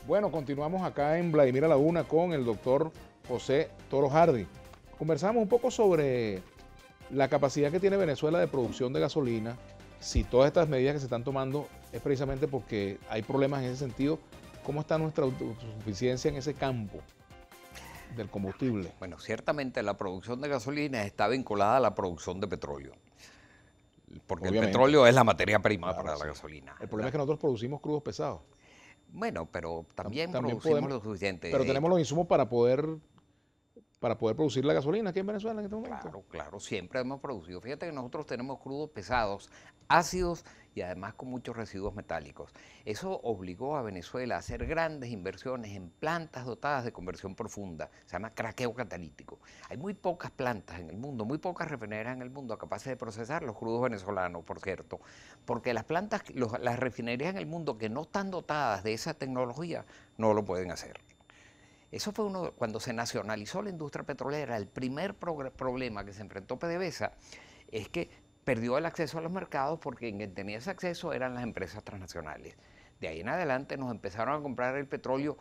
Bueno, continuamos acá en Vladimir a la Una con el doctor José Toro Hardy. Conversamos un poco sobre la capacidad que tiene Venezuela de producción de gasolina, si todas estas medidas que se están tomando es precisamente porque hay problemas en ese sentido. ¿Cómo está nuestra autosuficiencia en ese campo del combustible? Bueno, ciertamente la producción de gasolina está vinculada a la producción de petróleo, porque el Obviamente, petróleo es la materia prima claro, para la sí. gasolina. El problema es que nosotros producimos crudos pesados. Bueno, pero también También producimos podemos, lo suficiente. pero tenemos los insumos para poder producir la gasolina aquí en Venezuela en este momento. Claro, claro, siempre hemos producido. Fíjate que nosotros tenemos crudos pesados, ácidos y además con muchos residuos metálicos. Eso obligó a Venezuela a hacer grandes inversiones en plantas dotadas de conversión profunda. Se llama craqueo catalítico. Hay muy pocas plantas en el mundo, muy pocas refinerías en el mundo capaces de procesar los crudos venezolanos, por cierto. Porque las plantas, las refinerías en el mundo que no están dotadas de esa tecnología no lo pueden hacer. Eso fue cuando se nacionalizó la industria petrolera, el primer problema que se enfrentó PDVSA es que perdió el acceso a los mercados porque quien tenía ese acceso eran las empresas transnacionales. De ahí en adelante nos empezaron a comprar el petróleo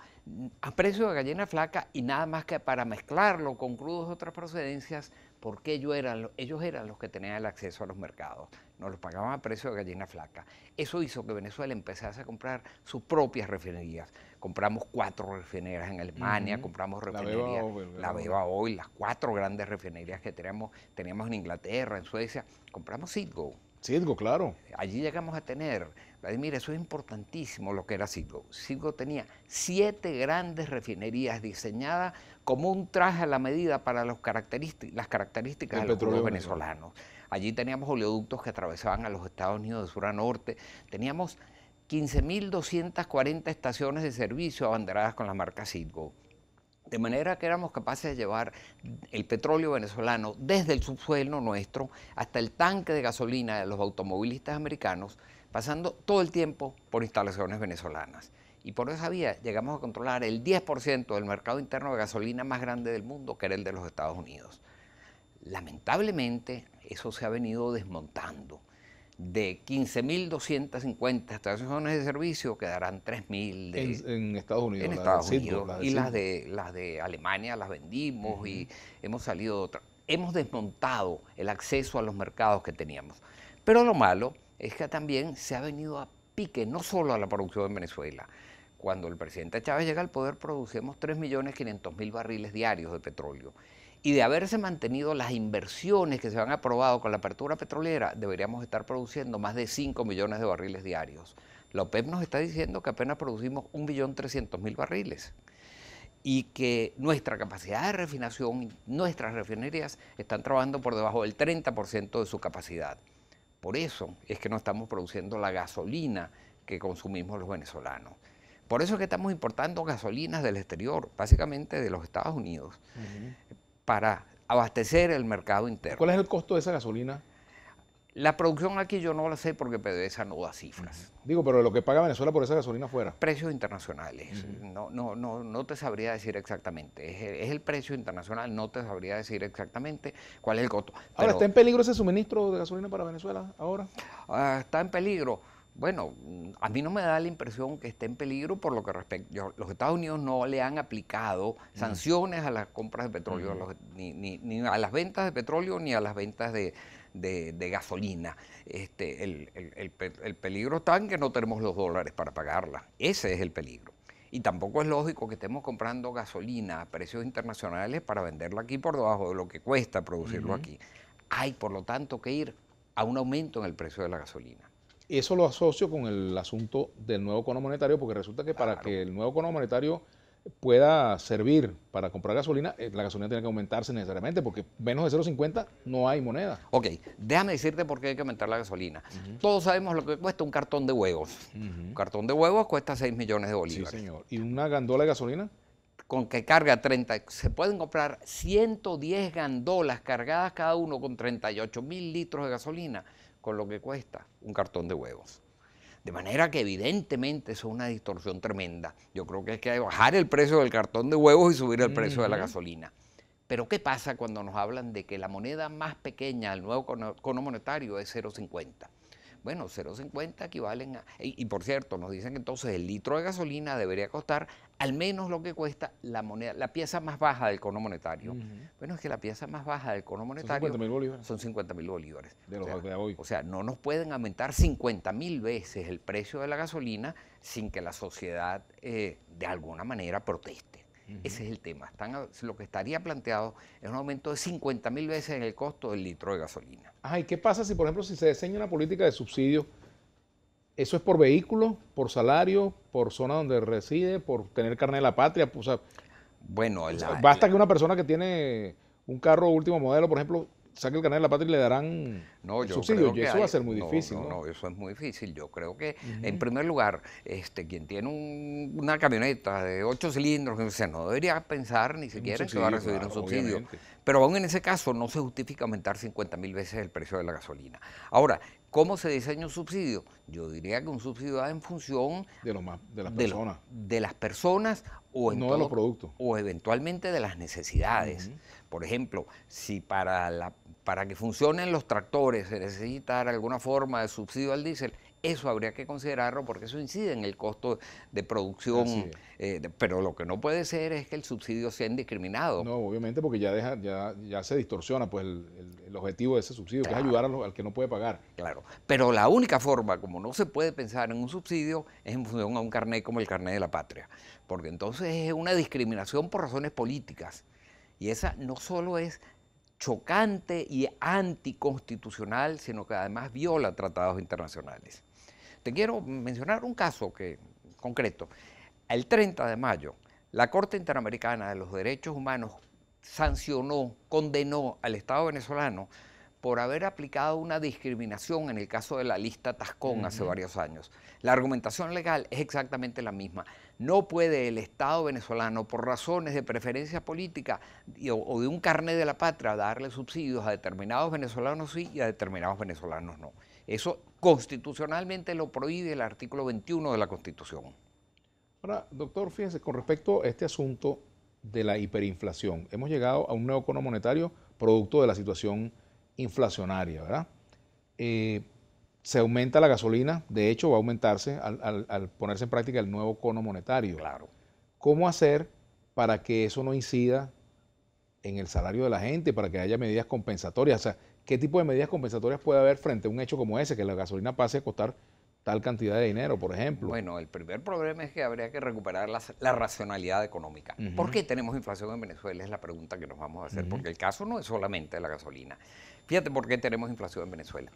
a precio de gallina flaca y nada más que para mezclarlo con crudos de otras procedencias, porque ellos eran los que tenían el acceso a los mercados. Nos los pagaban a precio de gallina flaca. Eso hizo que Venezuela empezase a comprar sus propias refinerías. Compramos 4 refinerías en Alemania, compramos refinerías, la Beba Oil, las 4 grandes refinerías que teníamos en Inglaterra, en Suecia. Compramos Citgo. Citgo, claro. Allí llegamos a tener, Vladimir, eso es importantísimo lo que era Citgo. Citgo tenía 7 grandes refinerías diseñadas como un traje a la medida para las características de los crudos venezolanos. Allí teníamos oleoductos que atravesaban a los Estados Unidos de sur a norte, teníamos 15.240 estaciones de servicio abanderadas con la marca Citgo. De manera que éramos capaces de llevar el petróleo venezolano desde el subsuelo nuestro hasta el tanque de gasolina de los automovilistas americanos, pasando todo el tiempo por instalaciones venezolanas. Y por esa vía llegamos a controlar el 10% del mercado interno de gasolina más grande del mundo, que era el de los Estados Unidos. Lamentablemente, eso se ha venido desmontando. De 15.250 estaciones de servicio quedarán 3.000 en Estados Unidos. En Estados Unidos. Y las de Alemania las vendimos y hemos salido de otra. Hemos desmontado el acceso a los mercados que teníamos. Pero lo malo es que también se ha venido a pique, no solo a la producción en Venezuela. Cuando el presidente Chávez llega al poder, producimos 3.500.000 barriles diarios de petróleo. Y de haberse mantenido las inversiones que se han aprobado con la apertura petrolera, deberíamos estar produciendo más de 5 millones de barriles diarios. La OPEP nos está diciendo que apenas producimos 1.300.000 barriles y que nuestra capacidad de refinación, nuestras refinerías están trabajando por debajo del 30% de su capacidad. Por eso es que no estamos produciendo la gasolina que consumimos los venezolanos. Por eso es que estamos importando gasolinas del exterior, básicamente de los Estados Unidos, para abastecer el mercado interno. ¿Cuál es el costo de esa gasolina? La producción aquí yo no la sé porque PDVSA no da cifras. Digo, pero lo que paga Venezuela por esa gasolina fuera. Precios internacionales. No te sabría decir exactamente. Es el precio internacional, no te sabría decir exactamente cuál es el costo. Ahora, Pero, ¿está en peligro ese suministro de gasolina para Venezuela ahora? ¿está en peligro? Bueno, a mí no me da la impresión que esté en peligro por lo que respecta. Los Estados Unidos no le han aplicado sanciones a las compras de petróleo, ni a las ventas de petróleo, ni a las ventas de gasolina. El peligro está en que no tenemos los dólares para pagarla. Ese es el peligro. Y tampoco es lógico que estemos comprando gasolina a precios internacionales para venderla aquí por debajo de lo que cuesta producirlo aquí. Hay, por lo tanto, que ir a un aumento en el precio de la gasolina. Y eso lo asocio con el asunto del nuevo cono monetario, porque resulta que para que el nuevo cono monetario pueda servir para comprar gasolina, la gasolina tiene que aumentarse necesariamente, porque menos de 0,50 no hay moneda. Ok, déjame decirte por qué hay que aumentar la gasolina. Todos sabemos lo que cuesta un cartón de huevos. Un cartón de huevos cuesta 6 millones de bolívares. Sí, señor. ¿Y una gandola de gasolina? Con que carga 30, se pueden comprar 110 gandolas cargadas cada uno con 38.000 litros de gasolina, con lo que cuesta un cartón de huevos. De manera que evidentemente eso es una distorsión tremenda. Yo creo que hay que bajar el precio del cartón de huevos y subir el precio de la gasolina. Pero ¿qué pasa cuando nos hablan de que la moneda más pequeña del nuevo cono monetario es 0,50? Bueno, 0,50 equivalen a... Y por cierto, nos dicen que entonces el litro de gasolina debería costar al menos lo que cuesta la moneda, la pieza más baja del cono monetario. Bueno, es que la pieza más baja del cono monetario son 50.000 bolívares. Son 50.000 bolívares. De los de hoy. O sea, no nos pueden aumentar 50.000 veces el precio de la gasolina sin que la sociedad de alguna manera proteste. Ese es el tema. Lo que estaría planteado es un aumento de 50.000 veces en el costo del litro de gasolina. Ajá, ¿y qué pasa si, por ejemplo, si se diseña una política de subsidio? ¿Eso es por vehículo, por salario, por zona donde reside, por tener carnet de la patria? O sea, bueno, basta que una persona que tiene un carro último modelo, por ejemplo, saque el carnet de la patria y le darán subsidio. Y eso va a ser muy difícil. No, eso es muy difícil. Yo creo que, en primer lugar, quien tiene una camioneta de 8 cilindros, no debería pensar ni siquiera en que va a recibir un subsidio. Obviamente. Pero aún en ese caso no se justifica aumentar 50.000 veces el precio de la gasolina. Ahora, ¿cómo se diseña un subsidio? Yo diría que un subsidio va en función de las personas. De las personas o no de los productos. O eventualmente de las necesidades. Por ejemplo, si para que funcionen los tractores se necesita dar alguna forma de subsidio al diésel, eso habría que considerarlo porque eso incide en el costo de producción. Pero lo que no puede ser es que el subsidio sea indiscriminado. No, obviamente, porque ya se distorsiona pues el objetivo de ese subsidio, claro, que es ayudar al que no puede pagar. Claro, pero la única forma, como no se puede pensar en un subsidio, es en función a un carnet como el carnet de la patria. Porque entonces es una discriminación por razones políticas. Y esa no solo es chocante y anticonstitucional, sino que además viola tratados internacionales. Te quiero mencionar un caso concreto. El 30 de mayo, la Corte Interamericana de los Derechos Humanos condenó al Estado venezolano por haber aplicado una discriminación en el caso de la lista Tascón hace varios años. La argumentación legal es exactamente la misma. No puede el Estado venezolano, por razones de preferencia política o de un carnet de la patria, darle subsidios a determinados venezolanos sí y a determinados venezolanos no. Eso constitucionalmente lo prohíbe el artículo 21 de la Constitución. Ahora, doctor, fíjense, con respecto a este asunto de la hiperinflación, hemos llegado a un nuevo cono monetario producto de la situación inflacionaria, ¿verdad? Se aumenta la gasolina, de hecho va a aumentarse al ponerse en práctica el nuevo cono monetario. Claro. ¿Cómo hacer para que eso no incida en el salario de la gente, para que haya medidas compensatorias? O sea, ¿qué tipo de medidas compensatorias puede haber frente a un hecho como ese, que la gasolina pase a costar tal cantidad de dinero, por ejemplo? Bueno, el primer problema es que habría que recuperar la racionalidad económica. ¿Por qué tenemos inflación en Venezuela? Es la pregunta que nos vamos a hacer, porque el caso no es solamente la gasolina. Fíjate por qué tenemos inflación en Venezuela.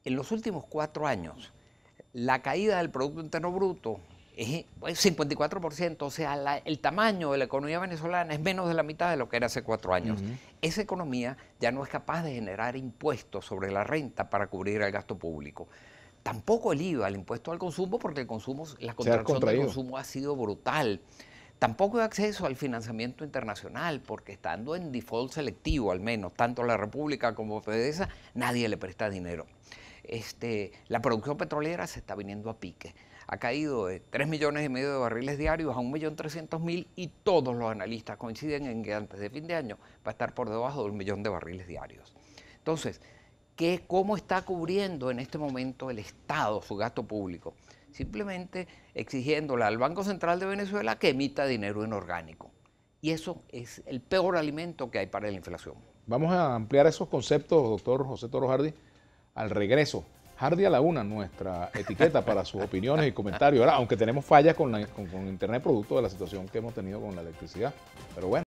En los últimos 4 años, la caída del Producto Interno Bruto es 54%, o sea, el tamaño de la economía venezolana es menos de la mitad de lo que era hace 4 años. Esa economía ya no es capaz de generar impuestos sobre la renta para cubrir el gasto público. Tampoco el IVA, el impuesto al consumo, porque la contracción del consumo ha sido brutal. Tampoco hay acceso al financiamiento internacional, porque estando en default selectivo, al menos, tanto la República como PDVSA, nadie le presta dinero. La producción petrolera se está viniendo a pique. Ha caído de 3,5 millones de barriles diarios a 1.300.000 y todos los analistas coinciden en que antes de fin de año va a estar por debajo de 1 millón de barriles diarios. Entonces, ¿cómo está cubriendo en este momento el Estado su gasto público? Simplemente exigiéndole al Banco Central de Venezuela que emita dinero inorgánico. Y eso es el peor alimento que hay para la inflación. Vamos a ampliar esos conceptos, doctor José Toro Hardy, al regreso. Hardy a la una, nuestra etiqueta para sus opiniones y comentarios, ¿verdad? Aunque tenemos fallas con Internet producto de la situación que hemos tenido con la electricidad. Pero bueno.